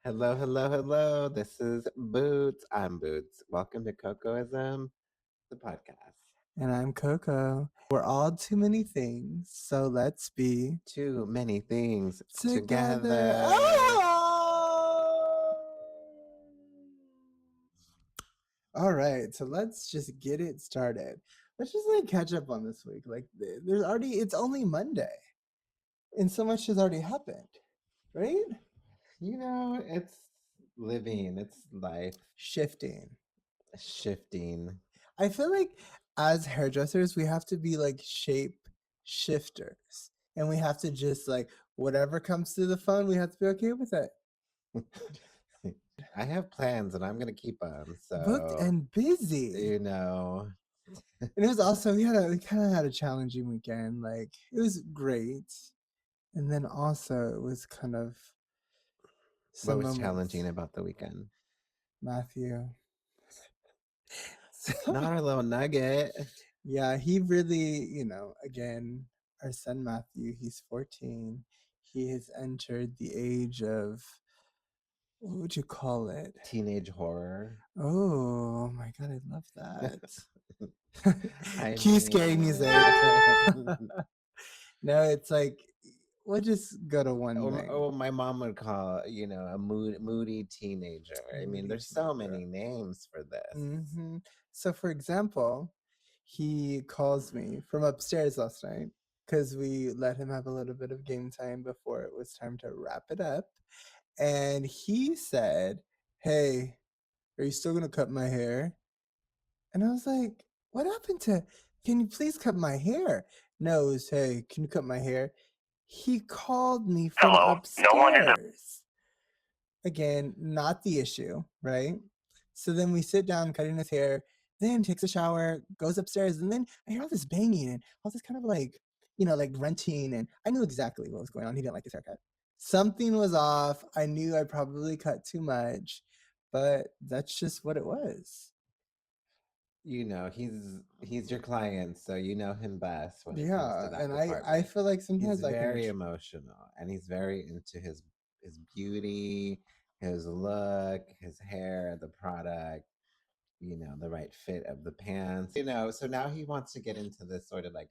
Hello, hello, hello. This is Boots. I'm Boots. Welcome to Cocoism, the podcast. And I'm Coco. We're all too many things, so let's be Too many things together. together. Oh! All right, so let's just get it started. Let's just catch up on this week. There's already it's only Monday, and so much has already happened, right? It's living, it's life Shifting. shifting. I feel like as hairdressers, we have to be like shape shifters, and we have to just whatever comes through the phone, we have to be okay with it. I have plans and I'm going to keep them. Booked So, and busy. you know, And it was also we kind of had a challenging weekend. Like it was great, and then also it was kind of what some was moments. challenging about the weekend? Matthew. So Not a little nugget. yeah, he really, again, our son Matthew, he's 14. He has entered the age of, what would you call it? Teenage horror. Oh my God, I love that. I Cue scary music. mean, No, it's like, we'll just go to one thing. oh, my mom would call, a moody teenager. I mean, Moody there's so teenager. many names for this. So, for example, he calls me from upstairs last night because we let him have a little bit of game time before it was time to wrap it up. And he said, "Hey, are you still going to cut my hair?" And I was like, "What happened to, can you please cut my hair?" No, it was, "Hey, can you cut my hair?" He called me from Hello, no one is. upstairs. Again, not the issue, right? So then we sit down cutting his hair, then takes a shower, goes upstairs, and then I hear all this banging and all this kind of like grunting, and I knew exactly what was going on. He didn't like his haircut. Something was off. I knew I probably cut too much, but that's just what it was. He's your client, so you know him best when it comes to Yeah, that and I department. feel like He's sometimes I can. very emotional and he's very into his beauty, his look, his hair, the product, the right fit of the pants. So now he wants to get into this sort of like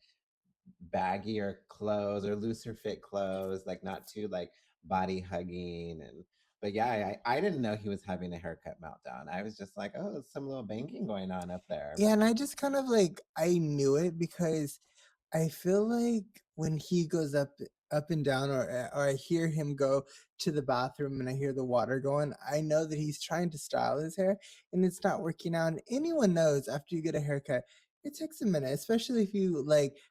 baggier clothes or looser fit clothes, like not too like body hugging. And but yeah, I didn't know he was having a haircut meltdown. I was just like, oh, there's some little banking going on up there. Yeah, and I just kind of I knew it because I feel like when he goes up and down, or I hear him go to the bathroom and I hear the water going, I know that he's trying to style his hair and it's not working out. And anyone knows after you get a haircut, it takes a minute, especially if you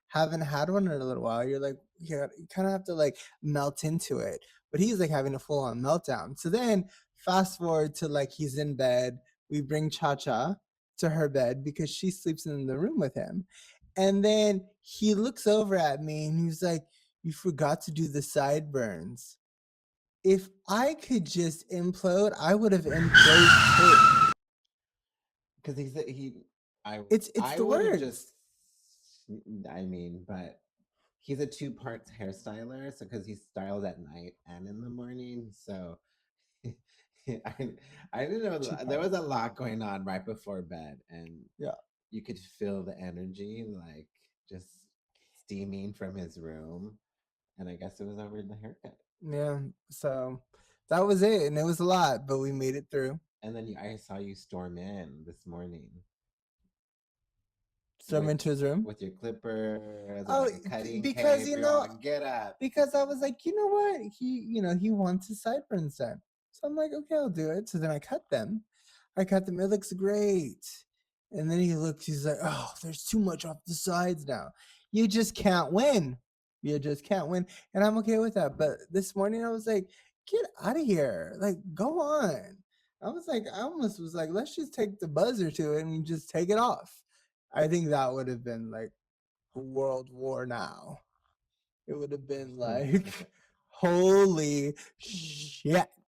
haven't had one in a little while. You're like, you kind of have to melt into it. But he's having a full on meltdown. So then fast forward to he's in bed. We bring Cha Cha to her bed because she sleeps in the room with him. And then he looks over at me and he's like, "You forgot to do the sideburns." If I could just implode, I would have imploded too. Because he I It's I the would have just words. but he's a two parts hairstyler, so because he styles at night and in the morning, so I I didn't know Two there was parts. a lot going on right before bed, and Yeah. you could feel the energy like just steaming from his room, and I guess it was over the haircut. Yeah. So that was it. And it was a lot, but we made it through. And then I saw you storm in this morning Storm with into his room. with your clippers and Oh, like a cutting because cape. You're all get up. because I was like, you know what? He wants his sideburns done. So I'm like, okay, I'll do it. So then I cut them. I cut them. It looks great. And then he looks, he's like, oh, there's too much off the sides now. You just can't win. You just can't win. And I'm okay with that. But this morning I was like, get out of here. Like, go on. I was like, I almost was like, let's just take the buzzer to it and just take it off. I think that would have been like World War now. It would have been like, holy shit.